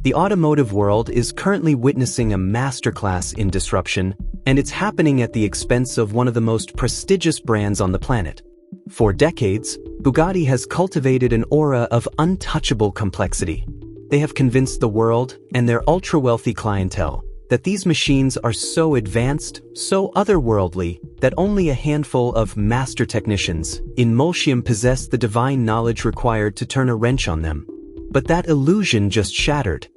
The automotive world is currently witnessing a masterclass in disruption, and it's happening at the expense of one of the most prestigious brands on the planet. For decades, Bugatti has cultivated an aura of untouchable complexity. They have convinced the world and their ultra-wealthy clientele that these machines are so advanced, so otherworldly, that only a handful of master technicians in Molsheim possess the divine knowledge required to turn a wrench on them. But that illusion just shattered.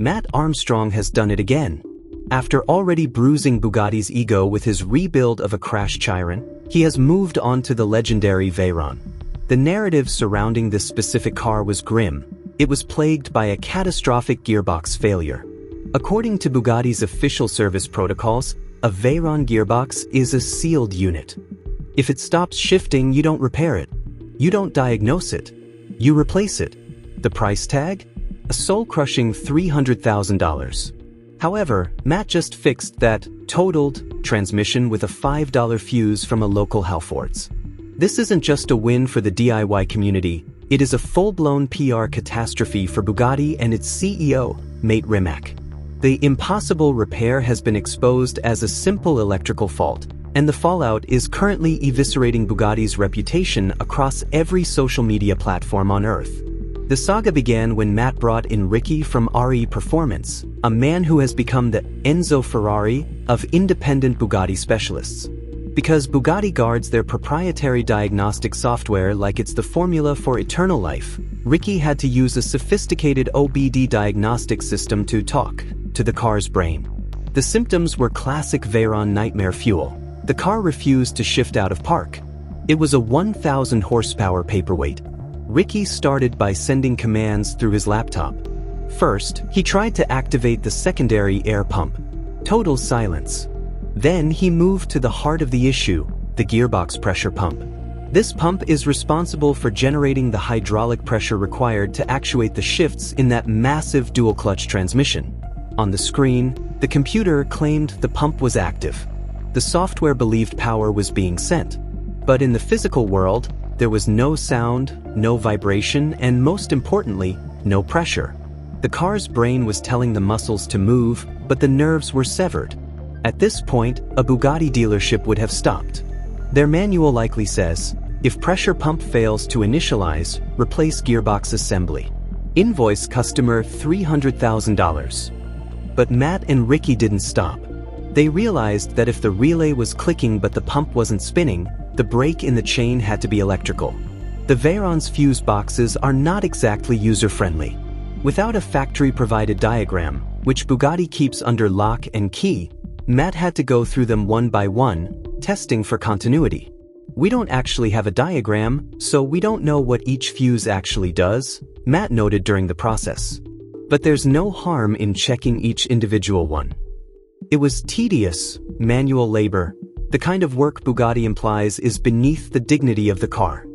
Matt Armstrong has done it again. After already bruising Bugatti's ego with his rebuild of a crash Chiron, he has moved on to the legendary Veyron. The narrative surrounding this specific car was grim. It was plagued by a catastrophic gearbox failure. According to Bugatti's official service protocols, a Veyron gearbox is a sealed unit. If it stops shifting, you don't repair it. You don't diagnose it. You replace it. The price tag? A soul-crushing $300,000. However, Matt just fixed that totaled transmission with a $5 fuse from a local Halfords. This isn't just a win for the DIY community, it is a full-blown PR catastrophe for Bugatti and its CEO, Mate Rimac. The impossible repair has been exposed as a simple electrical fault, and the fallout is currently eviscerating Bugatti's reputation across every social media platform on Earth. The saga began when Matt brought in Ricky from RE Performance, a man who has become the Enzo Ferrari of independent Bugatti specialists. Because Bugatti guards their proprietary diagnostic software like it's the formula for eternal life, Ricky had to use a sophisticated OBD diagnostic system to talk to the car's brain. The symptoms were classic Veyron nightmare fuel. The car refused to shift out of park. It was a 1,000 horsepower paperweight. Ricky started by sending commands through his laptop. First, he tried to activate the secondary air pump. Total silence. Then he moved to the heart of the issue, the gearbox pressure pump. This pump is responsible for generating the hydraulic pressure required to actuate the shifts in that massive dual-clutch transmission. On the screen, the computer claimed the pump was active. The software believed power was being sent. But in the physical world, there was no sound, no vibration, and most importantly, no pressure. The car's brain was telling the muscles to move, but the nerves were severed. At this point, a Bugatti dealership would have stopped. Their manual likely says, if pressure pump fails to initialize, replace gearbox assembly. Invoice customer $300,000. But Matt and Ricky didn't stop. They realized that if the relay was clicking but the pump wasn't spinning, the break in the chain had to be electrical. The Veyron's fuse boxes are not exactly user-friendly. Without a factory-provided diagram, which Bugatti keeps under lock and key, Matt had to go through them one by one, testing for continuity. We don't actually have a diagram, so we don't know what each fuse actually does, Matt noted during the process. But there's no harm in checking each individual one. It was tedious, manual labor, the kind of work Bugatti implies is beneath the dignity of the car.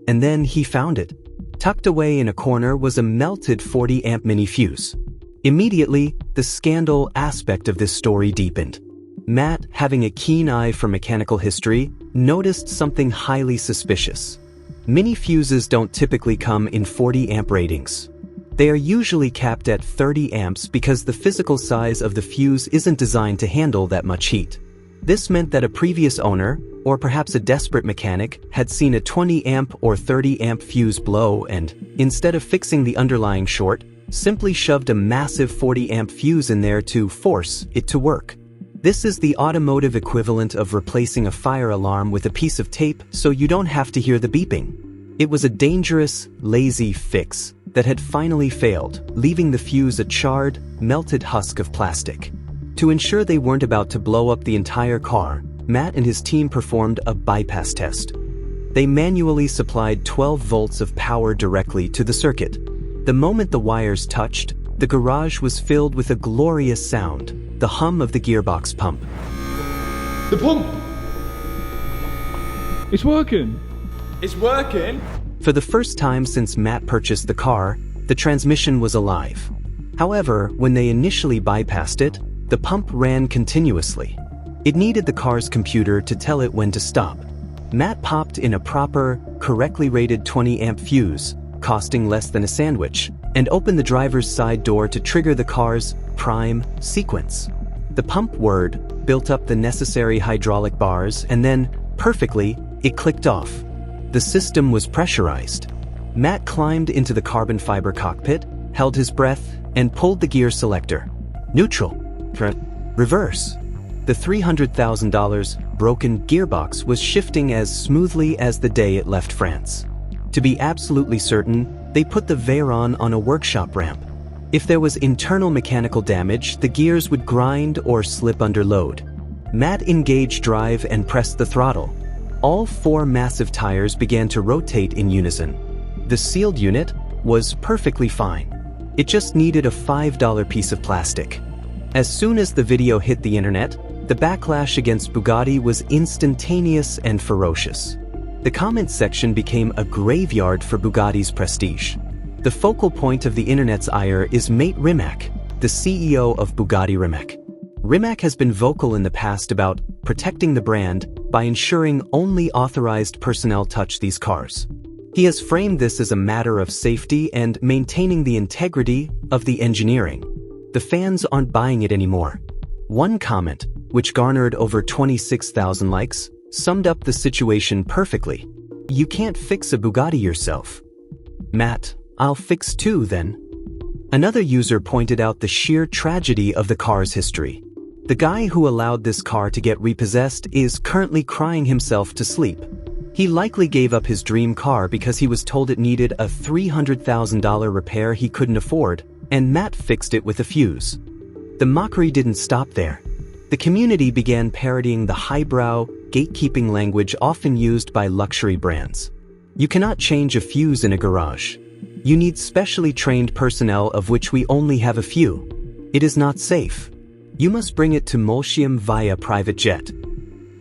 And then he found it. Tucked away in a corner was a melted 40-amp mini fuse. Immediately, the scandal aspect of this story deepened. Matt, having a keen eye for mechanical history, noticed something highly suspicious. Mini fuses don't typically come in 40-amp ratings. They are usually capped at 30 amps because the physical size of the fuse isn't designed to handle that much heat. This meant that a previous owner, or perhaps a desperate mechanic, had seen a 20-amp or 30-amp fuse blow and, instead of fixing the underlying short, simply shoved a massive 40-amp fuse in there to force it to work. This is the automotive equivalent of replacing a fire alarm with a piece of tape so you don't have to hear the beeping. It was a dangerous, lazy fix that had finally failed, leaving the fuse a charred, melted husk of plastic. To ensure they weren't about to blow up the entire car, Matt and his team performed a bypass test. They manually supplied 12 volts of power directly to the circuit. The moment the wires touched, the garage was filled with a glorious sound, the hum of the gearbox pump. The pump! It's working! It's working! For the first time since Matt purchased the car, the transmission was alive. However, when they initially bypassed it, the pump ran continuously. It needed the car's computer to tell it when to stop. Matt popped in a proper, correctly rated 20-amp fuse, costing less than a sandwich, and open the driver's side door to trigger the car's prime sequence. The pump word built up the necessary hydraulic bars, and then, perfectly, it clicked off. The system was pressurized. Matt climbed into the carbon fiber cockpit, held his breath, and pulled the gear selector. Neutral. Reverse. The $300,000 broken gearbox was shifting as smoothly as the day it left France. To be absolutely certain, they put the Veyron on a workshop ramp. If there was internal mechanical damage, the gears would grind or slip under load. Matt engaged drive and pressed the throttle. All 4 massive tires began to rotate in unison. The sealed unit was perfectly fine. It just needed a $5 piece of plastic. As soon as the video hit the internet, the backlash against Bugatti was instantaneous and ferocious. The comments section became a graveyard for Bugatti's prestige. The focal point of the internet's ire is Mate Rimac, the CEO of Bugatti Rimac. Rimac has been vocal in the past about protecting the brand by ensuring only authorized personnel touch these cars. He has framed this as a matter of safety and maintaining the integrity of the engineering. The fans aren't buying it anymore. One comment, which garnered over 26,000 likes, summed up the situation perfectly. You can't fix a Bugatti yourself. Matt, I'll fix 2 then. Another user pointed out the sheer tragedy of the car's history. The guy who allowed this car to get repossessed is currently crying himself to sleep. He likely gave up his dream car because he was told it needed a $300,000 repair he couldn't afford, and Matt fixed it with a fuse. The mockery didn't stop there. The community began parodying the highbrow, gatekeeping language often used by luxury brands. You cannot change a fuse in a garage. You need specially trained personnel, of which we only have a few. It is not safe. You must bring it to Molsheim via private jet.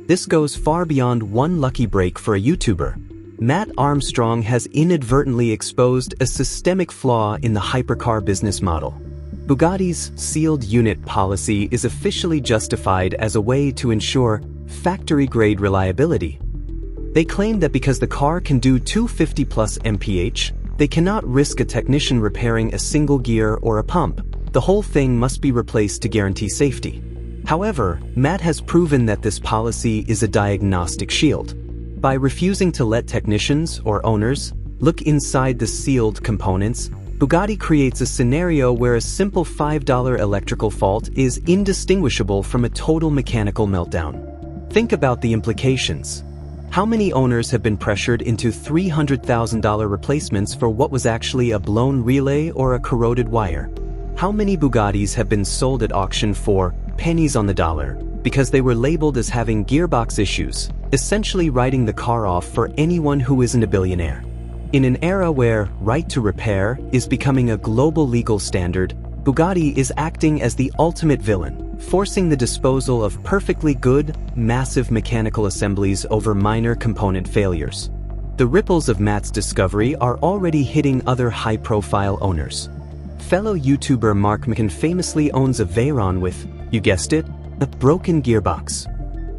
This goes far beyond one lucky break for a YouTuber. Matt Armstrong has inadvertently exposed a systemic flaw in the hypercar business model. Bugatti's sealed unit policy is officially justified as a way to ensure factory-grade reliability. They claim that because the car can do 250 plus mph, they cannot risk a technician repairing a single gear or a pump. The whole thing must be replaced to guarantee safety. However, Matt has proven that this policy is a diagnostic shield. By refusing to let technicians or owners look inside the sealed components, Bugatti creates a scenario where a simple $5 electrical fault is indistinguishable from a total mechanical meltdown. Think about the implications. How many owners have been pressured into $300,000 replacements for what was actually a blown relay or a corroded wire? How many Bugattis have been sold at auction for pennies on the dollar because they were labeled as having gearbox issues, essentially writing the car off for anyone who isn't a billionaire? In an era where right to repair is becoming a global legal standard, Bugatti is acting as the ultimate villain, forcing the disposal of perfectly good, massive mechanical assemblies over minor component failures. The ripples of Matt's discovery are already hitting other high-profile owners. Fellow YouTuber Mark McCann famously owns a Veyron with, you guessed it, a broken gearbox.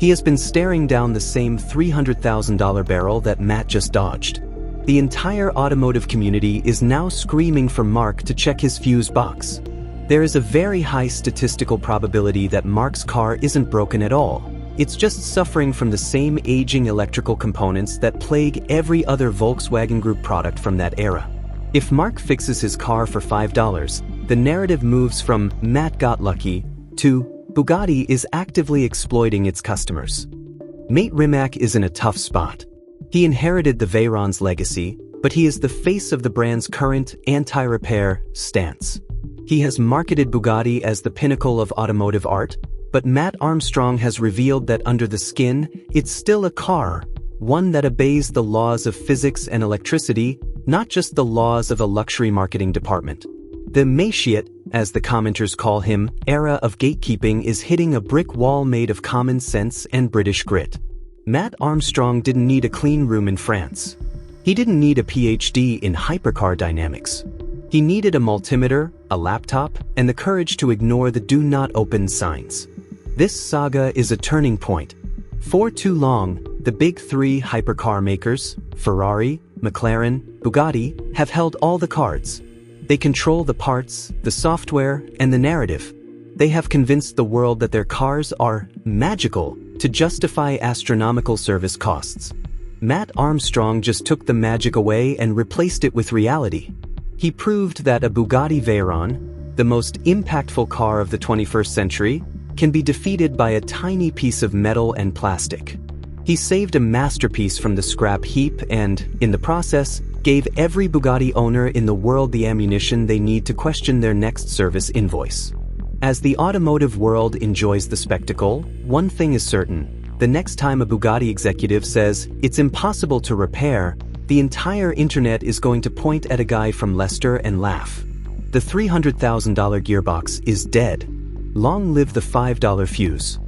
He has been staring down the same $300,000 barrel that Matt just dodged. The entire automotive community is now screaming for Mark to check his fuse box. There is a very high statistical probability that Mark's car isn't broken at all. It's just suffering from the same aging electrical components that plague every other Volkswagen Group product from that era. If Mark fixes his car for $5, the narrative moves from Matt got lucky to Bugatti is actively exploiting its customers. Mate Rimac is in a tough spot. He inherited the Veyron's legacy, but he is the face of the brand's current anti-repair stance. He has marketed Bugatti as the pinnacle of automotive art, but Matt Armstrong has revealed that under the skin, it's still a car, one that obeys the laws of physics and electricity, not just the laws of a luxury marketing department. The Machiat, as the commenters call him, era of gatekeeping is hitting a brick wall made of common sense and British grit. Matt Armstrong didn't need a clean room in France. He didn't need a PhD in hypercar dynamics. He needed a multimeter, a laptop, and the courage to ignore the do not open signs. This saga is a turning point. For too long, the big three hypercar makers, Ferrari, McLaren, Bugatti have held all the cards. They control the parts, the software, and the narrative. They have convinced the world that their cars are magical to justify astronomical service costs. Matt Armstrong just took the magic away and replaced it with reality. He proved that a Bugatti Veyron, the most impactful car of the 21st century, can be defeated by a tiny piece of metal and plastic. He saved a masterpiece from the scrap heap and, in the process, gave every Bugatti owner in the world the ammunition they need to question their next service invoice. As the automotive world enjoys the spectacle, one thing is certain. The next time a Bugatti executive says, "It's impossible to repair," the entire internet is going to point at a guy from Leicester and laugh. The $300,000 gearbox is dead. Long live the $5 fuse.